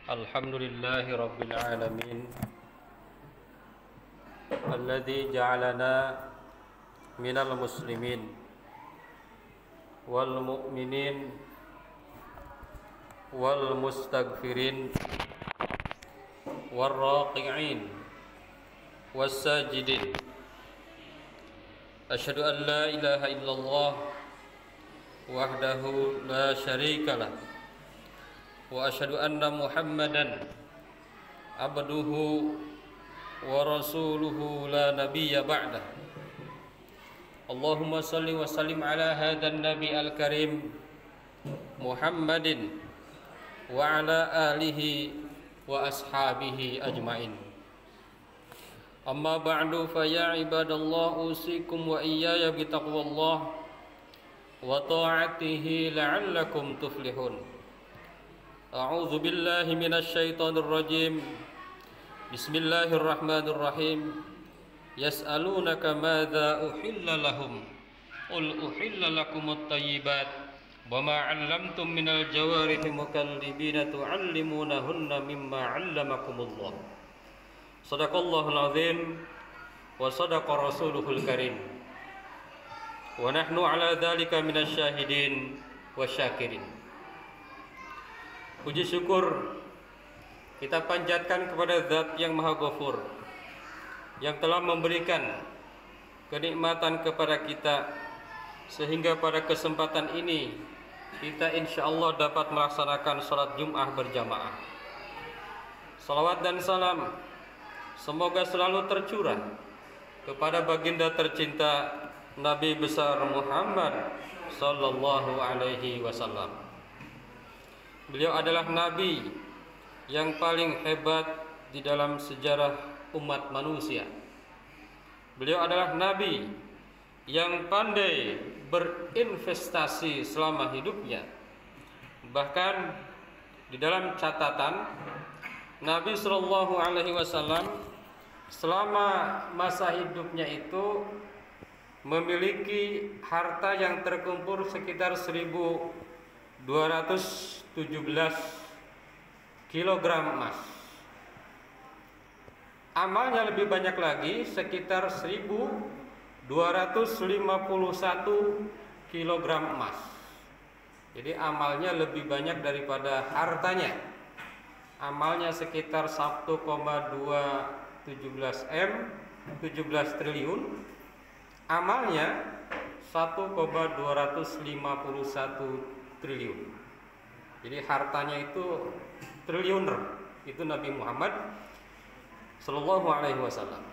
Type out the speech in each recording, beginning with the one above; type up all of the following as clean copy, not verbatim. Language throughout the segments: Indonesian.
Alhamdulillahi Rabbil Alamin Alladhi ja'alana minal muslimin wal mu'minin wal mustaghfirin wal raqi'in was sajidin. Asyhadu an la ilaha illallah wahdahu la syarikalah wa asyhadu anna Muhammadan abduhu wa rasuluhu la nabiyya ba'dah. Allahumma salli wa sallim ala hadan nabi al-karim Muhammadin wa ala alihi wa ashabihi ajmain. Amma ba'du fa ya ibadallah usikum wa iyaya bi taqwallah wa ta'atihi la'allakum tuflihun. A'udzu billahi minasy syaithanir rajim. Bismillahirrahmanirrahim. Yas'alunaka madza uhilla lahum. Qul uhilla lakumut thayyibat wa ma 'allamtum minal jawarihi mukallibina tu'allimunahunna mimma 'allamakumullah. Shadaqallahul azim wa shadaqa rasuluhul karim. Wa nahnu 'ala dzalika minasy syahidin wasyakirin. Puji syukur kita panjatkan kepada Zat yang Maha Ghafur, yang telah memberikan kenikmatan kepada kita sehingga pada kesempatan ini kita insyaallah dapat melaksanakan salat Jum'ah berjamaah. Salawat dan salam semoga selalu tercurah kepada baginda tercinta Nabi besar Muhammad sallallahu alaihi wasallam. Beliau adalah Nabi yang paling hebat di dalam sejarah umat manusia. Beliau adalah Nabi yang pandai berinvestasi selama hidupnya. Bahkan di dalam catatan Nabi Shallallahu Alaihi Wasallam selama masa hidupnya itu memiliki harta yang terkumpul sekitar 1.217 kilogram emas. Amalnya lebih banyak lagi, sekitar 1.251 kilogram emas. Jadi amalnya lebih banyak daripada hartanya. Amalnya sekitar 1,217 triliun. Amalnya 1,251 triliun. Jadi hartanya itu triliuner. Itu Nabi Muhammad Sallallahu Alaihi Wasallam.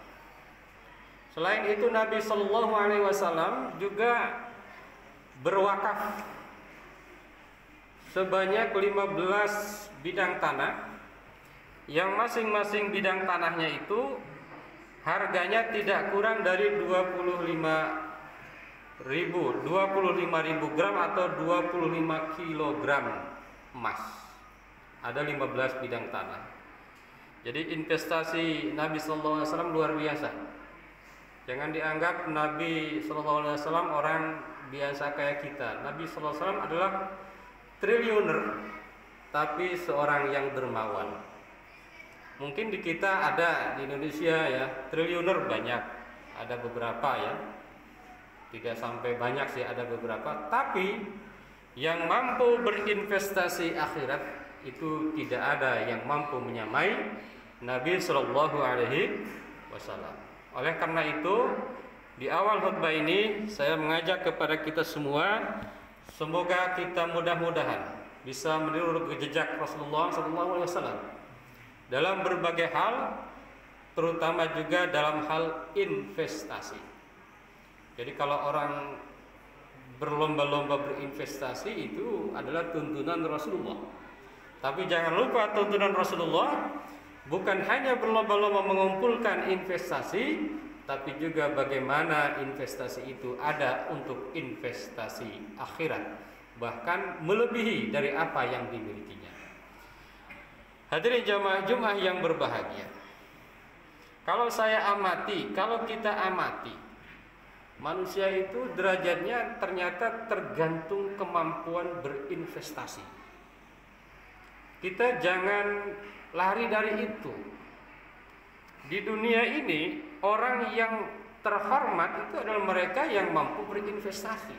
Selain itu Nabi Sallallahu Alaihi Wasallam juga berwakaf sebanyak 15 bidang tanah, yang masing-masing bidang tanahnya itu harganya tidak kurang dari 25.000 gram atau 25 kilogram emas. Ada 15 bidang tanah. Jadi investasi Nabi Sallallahu Alaihi Wasallam luar biasa. Jangan dianggap Nabi Sallallahu Alaihi Wasallam orang biasa kayak kita. Nabi Sallallahu Alaihi Wasallam adalah triliuner, tapi seorang yang dermawan. Mungkin di kita ada, di Indonesia ya, triliuner banyak. Ada beberapa ya. Tidak sampai banyak sih, ada beberapa. Tapi yang mampu berinvestasi akhirat itu tidak ada yang mampu menyamai Nabi Sallallahu Alaihi Wasallam. Oleh karena itu, di awal khutbah ini saya mengajak kepada kita semua, semoga kita mudah-mudahan bisa meniru jejak Rasulullah Sallallahu Alaihi Wasallam dalam berbagai hal, terutama juga dalam hal investasi. Jadi kalau orang berlomba-lomba berinvestasi itu adalah tuntunan Rasulullah. Tapi jangan lupa tuntunan Rasulullah bukan hanya berlomba-lomba mengumpulkan investasi, tapi juga bagaimana investasi itu ada untuk investasi akhirat, bahkan melebihi dari apa yang dimilikinya. Hadirin jamaah Jumat yang berbahagia. Kalau kita amati manusia itu derajatnya ternyata tergantung kemampuan berinvestasi. kita jangan lari dari itu. Di dunia ini orang yang terhormat itu adalah mereka yang mampu berinvestasi.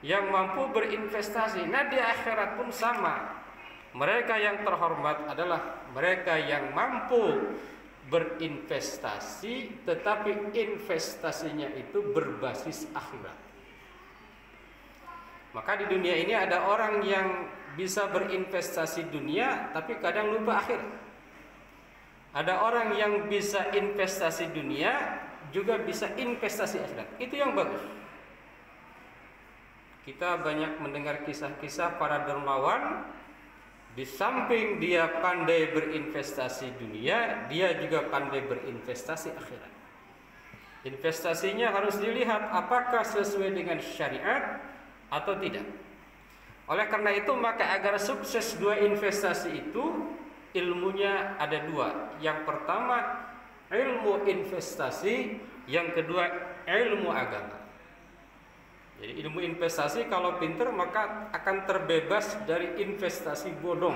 Yang mampu berinvestasi. Nah, di akhirat pun sama. Mereka yang terhormat adalah mereka yang mampu berinvestasi, tetapi investasinya itu berbasis akhirat. Maka di dunia ini ada orang yang bisa berinvestasi dunia, tapi kadang lupa akhirat. Ada orang yang bisa investasi dunia, juga bisa investasi akhirat. Itu yang bagus. Kita banyak mendengar kisah-kisah para dermawan. Di samping dia pandai berinvestasi dunia, dia juga pandai berinvestasi akhirat. Investasinya harus dilihat apakah sesuai dengan syariat atau tidak. Oleh karena itu, maka agar sukses dua investasi itu, ilmunya ada dua. Yang pertama ilmu investasi, yang kedua ilmu agama. Jadi ilmu investasi kalau pinter maka akan terbebas dari investasi bodong.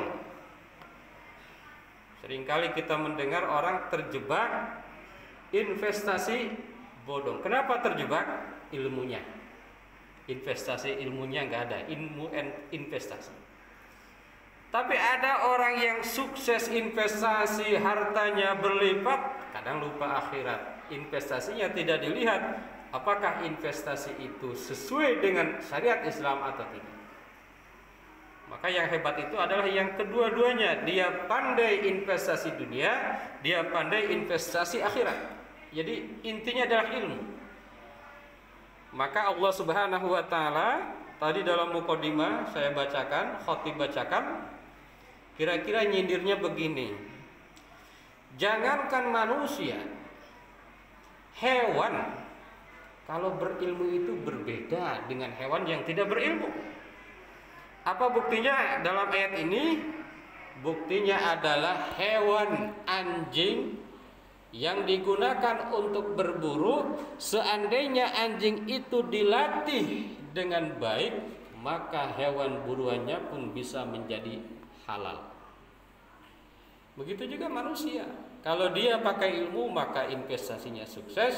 Seringkali kita mendengar orang terjebak investasi bodong. Kenapa terjebak? Ilmunya. Investasi ilmunya nggak ada, ilmu investasi. Tapi ada orang yang sukses investasi, hartanya berlipat, kadang lupa akhirat. Investasinya tidak dilihat apakah investasi itu sesuai dengan syariat Islam atau tidak. Maka yang hebat itu adalah yang kedua-duanya. Dia pandai investasi dunia, dia pandai investasi akhirat. Jadi intinya adalah ilmu. Maka Allah Subhanahu wa taala tadi dalam mukadimah saya bacakan, khatib bacakan, kira-kira nyindirnya begini. Jangankan manusia, hewan kalau berilmu itu berbeda dengan hewan yang tidak berilmu. Apa buktinya dalam ayat ini? Buktinya adalah hewan anjing yang digunakan untuk berburu, seandainya anjing itu dilatih dengan baik, maka hewan buruannya pun bisa menjadi halal. Begitu juga manusia. Kalau dia pakai ilmu, maka investasinya sukses.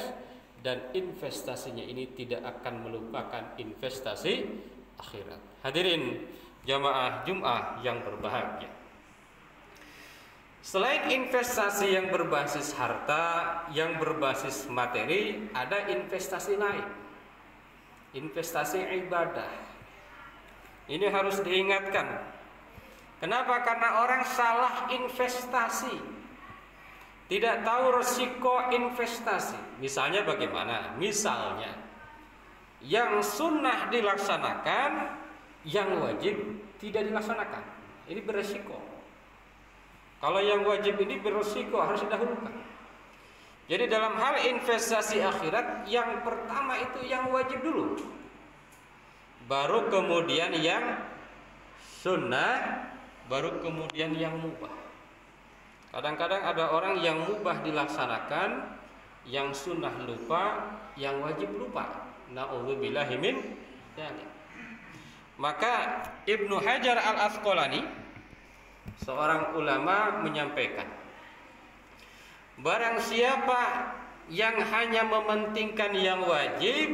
Dan investasinya ini tidak akan melupakan investasi akhirat. Hadirin jamaah Jumat yang berbahagia. Selain investasi yang berbasis harta, yang berbasis materi, ada investasi lain. Investasi ibadah. Ini harus diingatkan. Kenapa? Karena orang salah investasi. Tidak tahu resiko investasi. Misalnya bagaimana? Misalnya yang sunnah dilaksanakan, yang wajib tidak dilaksanakan. Ini beresiko. Kalau yang wajib ini beresiko, harus didahulukan. Jadi dalam hal investasi akhirat, yang pertama itu yang wajib dulu, baru kemudian yang sunnah, baru kemudian yang mubah. Kadang-kadang ada orang yang mubah dilaksanakan, yang sunnah lupa, yang wajib lupa. Na'udzubillahi min dzalik. Maka Ibnu Hajar Al-Asqalani, seorang ulama, menyampaikan, barang siapa yang hanya mementingkan yang wajib,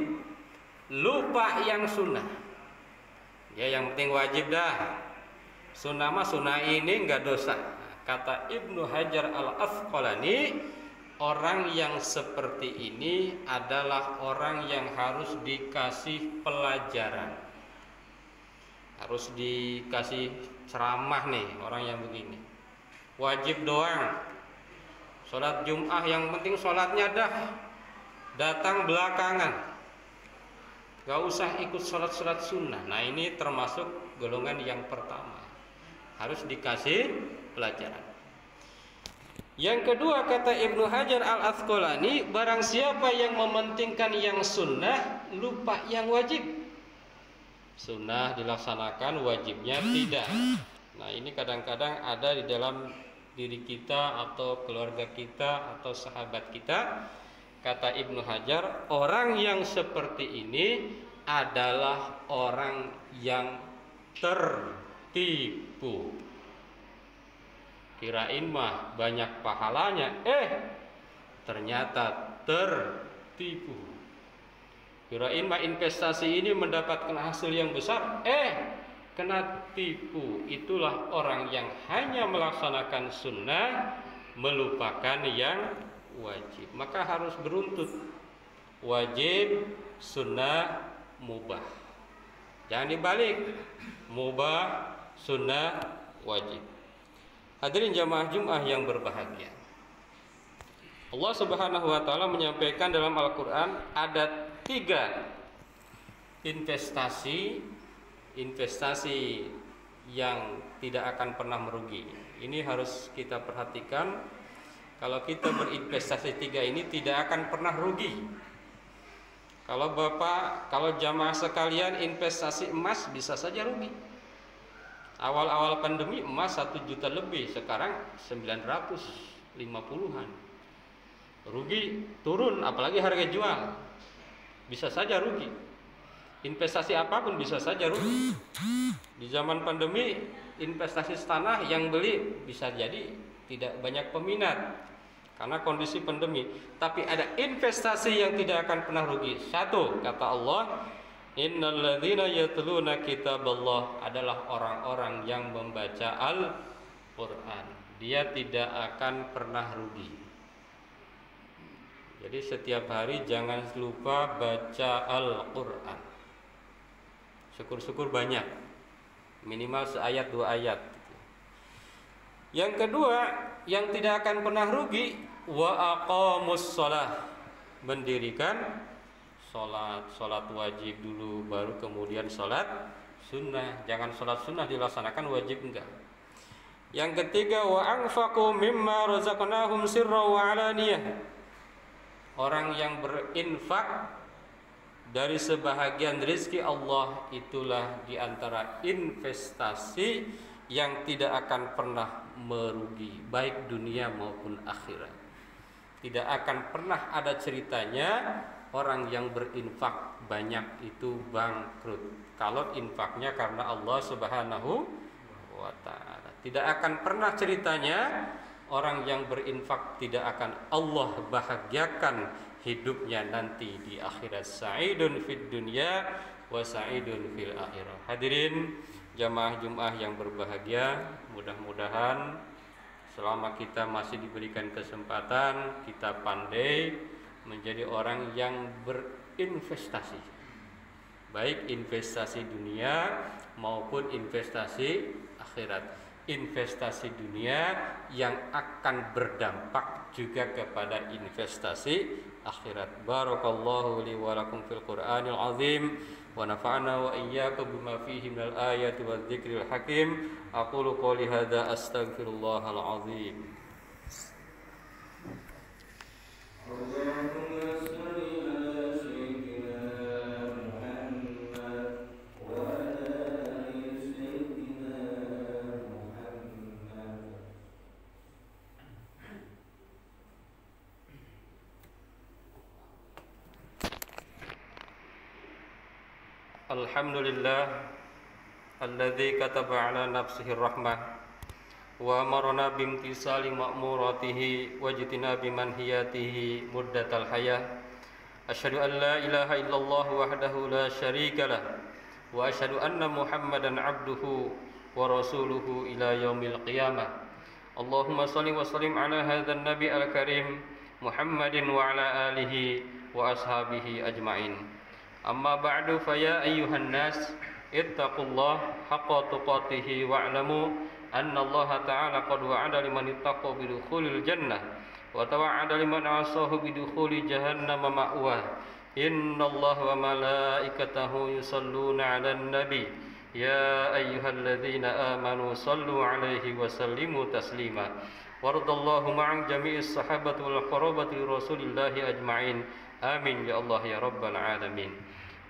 lupa yang sunnah. Ya, yang penting wajib dah. Sunnah mah sunnah ini enggak dosa. Kata Ibnu Hajar Al-Asqalani, orang yang seperti ini adalah orang yang harus dikasih pelajaran. Harus dikasih ceramah nih orang yang begini. Wajib doang. Sholat Jum'ah yang penting sholatnya dah. Datang belakangan. Gak usah ikut sholat-sholat sunnah. Nah, ini termasuk golongan yang pertama. Harus dikasih pelajaran. Yang kedua, kata Ibnu Hajar Al-Asqalani, barang siapa yang mementingkan yang sunnah, lupa yang wajib. Sunnah dilaksanakan, wajibnya tidak. Nah, ini kadang-kadang ada di dalam diri kita atau keluarga kita atau sahabat kita. Kata Ibnu Hajar, orang yang seperti ini adalah orang yang tipu. Kirain mah banyak pahalanya, ternyata tertipu. Kirain mah investasi ini mendapatkan hasil yang besar, kena tipu. Itulah orang yang hanya melaksanakan sunnah, melupakan yang wajib. Maka harus beruntut, wajib, sunnah, mubah. Jangan dibalik, mubah, sunnah, wajib. Hadirin jamaah Jumat yang berbahagia, Allah Subhanahu wa taala menyampaikan dalam Al-Qur'an ada 3 investasi yang tidak akan pernah merugi. Ini harus kita perhatikan. Kalau kita berinvestasi 3 ini tidak akan pernah rugi. Kalau jamaah sekalian investasi emas bisa saja rugi. Awal-awal pandemi emas 1 juta lebih, sekarang 950-an. Rugi turun, apalagi harga jual. Bisa saja rugi. Investasi apapun bisa saja rugi. Di zaman pandemi, investasi tanah yang beli bisa jadi tidak banyak peminat karena kondisi pandemi. Tapi ada investasi yang tidak akan pernah rugi. 1, kata Allah, innalladzina yatluna kitaballah, adalah orang-orang yang membaca Al-Qur'an. Dia tidak akan pernah rugi. Jadi setiap hari jangan lupa baca Al-Qur'an. Syukur-syukur banyak, minimal seayat 2 ayat. Yang kedua, yang tidak akan pernah rugi, wa aqamus shalah, mendirikan sholat wajib dulu, baru kemudian sholat sunnah. Jangan sholat sunnah dilaksanakan, wajib enggak. Yang ketiga, wa anfaqu mimma razaqnahum sirra wa alaniyah, orang yang berinfak dari sebahagian rezeki Allah, itulah diantara investasi yang tidak akan pernah merugi, baik dunia maupun akhirat. Tidak akan pernah ada ceritanya orang yang berinfak banyak itu bangkrut kalau infaknya karena Allah Subhanahu wa ta'ala. Tidak akan pernah ceritanya orang yang berinfak tidak akan Allah bahagiakan hidupnya nanti di akhirat. Sa'idun fid dunya wa sa'idun fil akhirah. Hadirin jamaah Jumat yang berbahagia, mudah-mudahan selama kita masih diberikan kesempatan, kita pandai menjadi orang yang berinvestasi, baik investasi dunia maupun investasi akhirat. Investasi dunia yang akan berdampak juga kepada investasi akhirat. Barakallahu li wa lakum fil Qur'anil azim wa nafa'na wa iyyakum bima fihi minal ayati wadh-dhikril hakim. Aqulu qouli hadza astaghfirullahal azim. Alhamdulillah alladzi kataba ala nafsihi rahmah wa amarna bimtisali ma'muratihi wa jitinabi manhiyatihi muddatal hayah. Asyhadu an la ilaha illallah wahdahu la syarikalah wa asyhadu anna Muhammadan abduhu wa rasuluhu ila yaumil qiyamah. Allahumma shalli wa sallim ala hadzal nabi al-karim Muhammadin wa ala alihi wa ashabihi ajmain. Amma ba'du, fa ya ayyuhan nas ittaqullah haqqa tuqatih wa'lamu anna Allah ta'ala qad wa'ada liman ittaqa bidukhulil jannah wa tawa'ada liman 'asahu bidukhuli jahannam ma'wah. Innallaha wa malaikatahu yusalluna 'alan nabi ya ayyuhalladzina amanu sallu 'alaihi wa sallimu taslima. Waradallahu ma'an jami'is sahabati wal qarabati rasulillahi ajma'in. Amin ya Allah ya rabbal alamin.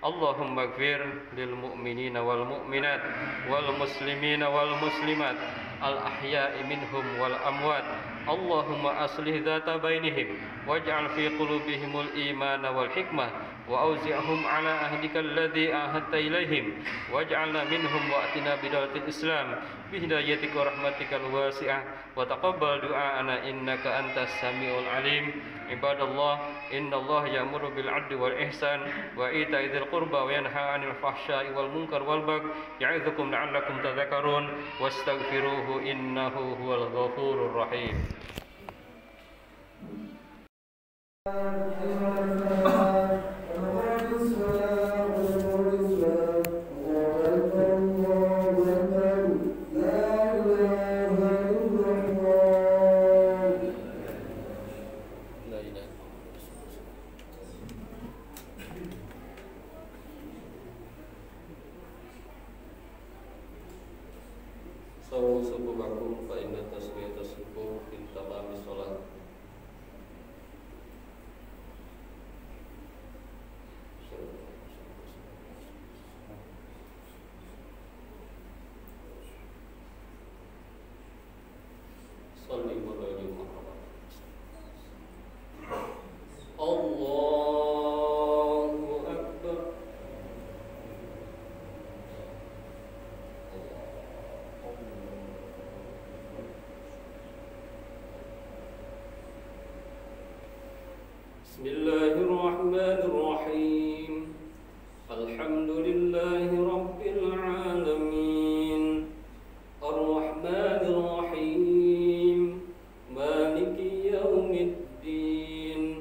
Allahumma ighfir lil mu'minina wal mu'minat wal muslimina wal muslimat al ahya'i minhum wal amwat. Allahumma aslih dhata bainihim waj'al fi qulubihimul imana wal hikmah وأوزعهم على عهدك الذي عاهدت إليهم واجعلنا منهم وأتنا بدولة الإسلام بهدايتك ورحمتك الواسعة وتقبل دعاءنا إنك أنت السميع العليم. عباد الله إن الله يأمر بالعدل والإحسان وإيتاء ذي القربى وينهى عن الفحشاء والمنكر والبغي يعظكم لعلكم تذكرون واستغفروه إنه هو الغفور الرحيم. Sawu subuhakum fa inna tasbihata subuh min tamami shalah. Salli alaihi wa sallam. Allahu akbar. Bismillahirrahmanirrahim. Alhamdulillahi rabbil alamin. Ar-Rahmanir Rahim. Maliki yaumiddin.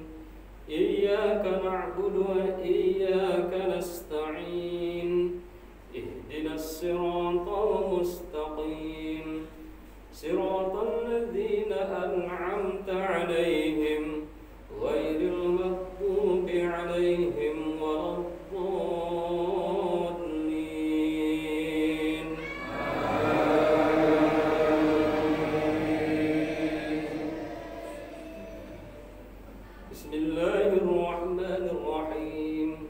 Iyyaka na'budu wa iyyaka nasta'in. Ihdinas siratal mustaqim. Siratal ladzina an'amta 'alaihim ghairil maghdubi 'alaihim waladdallin. Bismillahirrahmanirrahim.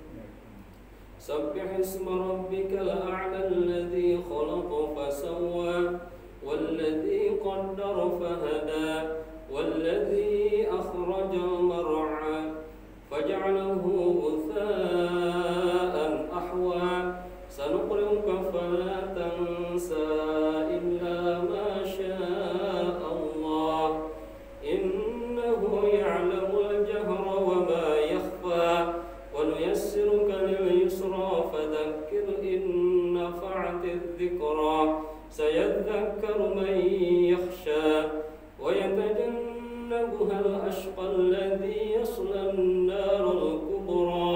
Sabbih isma rabbikal a'la alladzi khalaqa fasawwa walladzi qaddara fahada والذي أخرج المرعى فجعله غثاء أحوى سنقرئك فلا تنسى إلا ما شاء الله إنه يعلم الجهر وما يخفى ونيسرك لليسرى فذكر إن نفعت الذكرى سيذكر من يخشى ويتجنبها الأشقى الذي يصلى النار الكبرى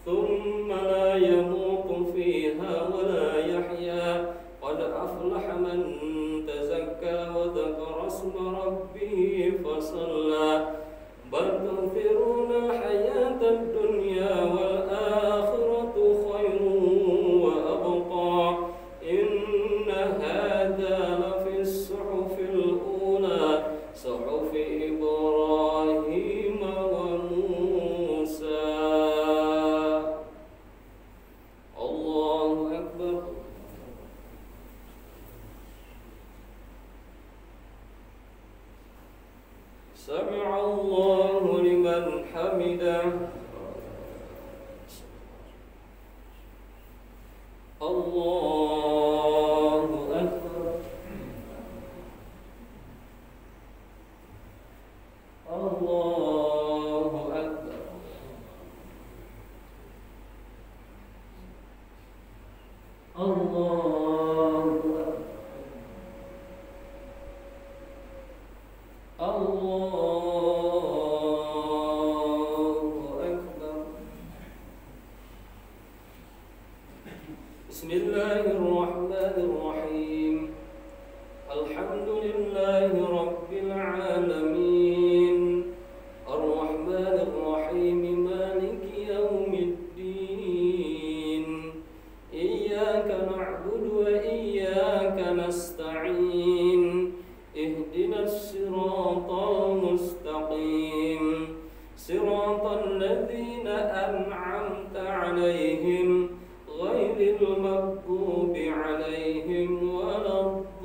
ثم لا يموت فيها ولا يحيا قد أفلح من تزكى وذكر اسم ربه فصلى بل تؤثرون الحياة الدنيا والآخرة خير وأبقى إن هذا لفي الصحف الأولى صحف إبراهيم وموسى. الله أكبر. سمع الله لمن حمده. الله أكبر. الله أكبر. الله أكبر. الله أكبر. بسم الله الرحمن الرحيم. الحمد لله رب العالمين. الرحمن الرحيم مالك يوم الدين. إياك نعبد وإياك نستعين. اهدنا الصراط المستقيم. صراط الذين أنعمت عليهم غير المغضوب عليهم ولا الضالين.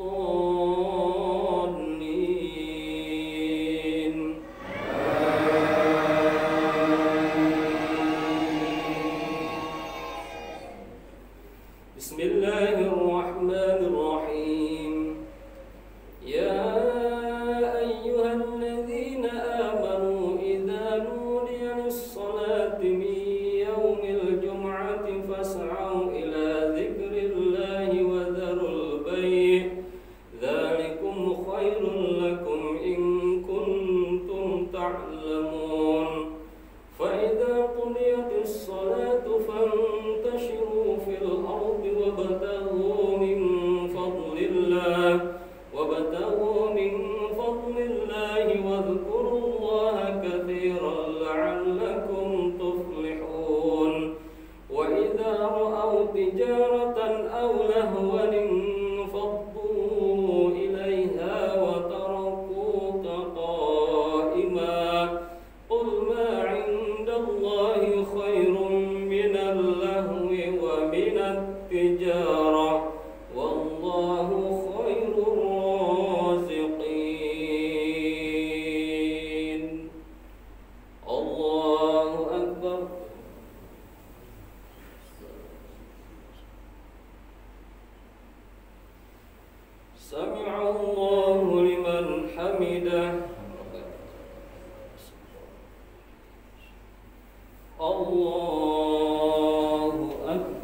Sami'allahu liman hamidah. Allahu akbar.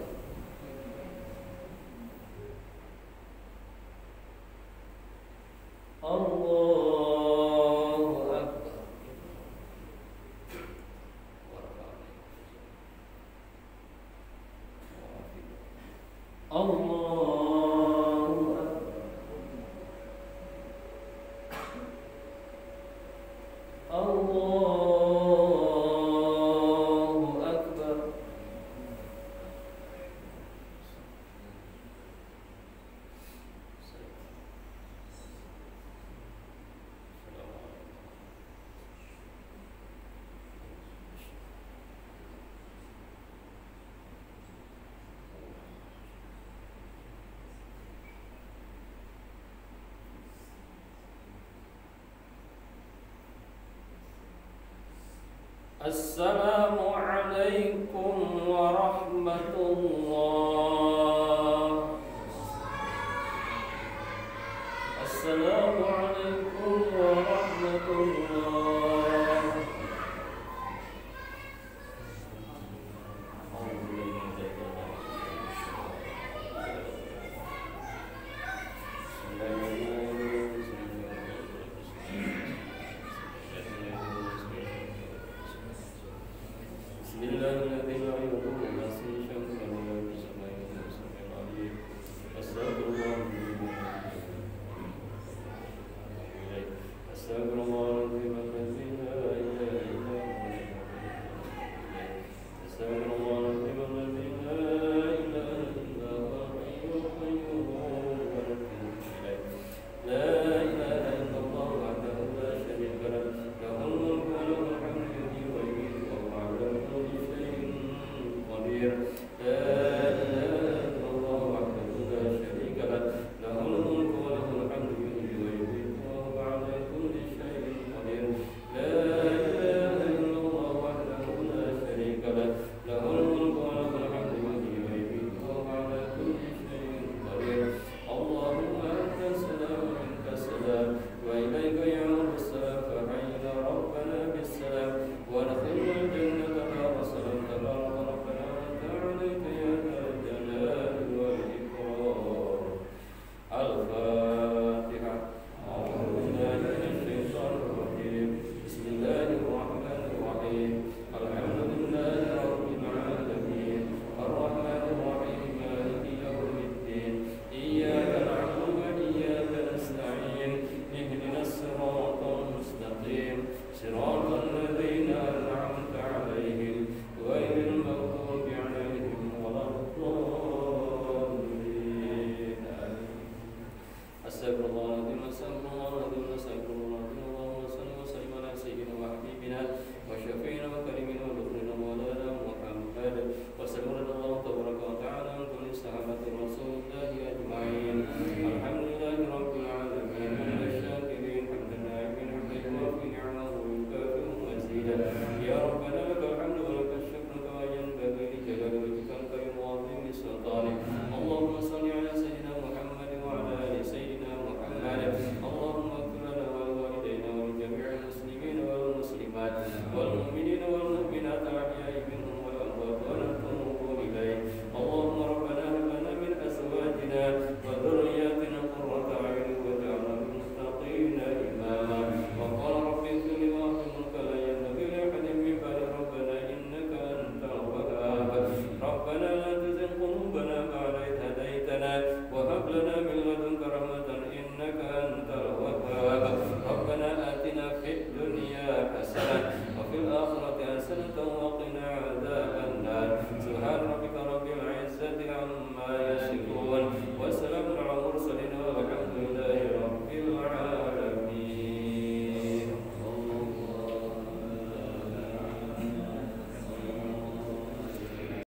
Allahu akbar. Allahu akbar. Allahu akbar. Assalamu alaikum warahmatullah. Assalamu alaikum warahmatullah.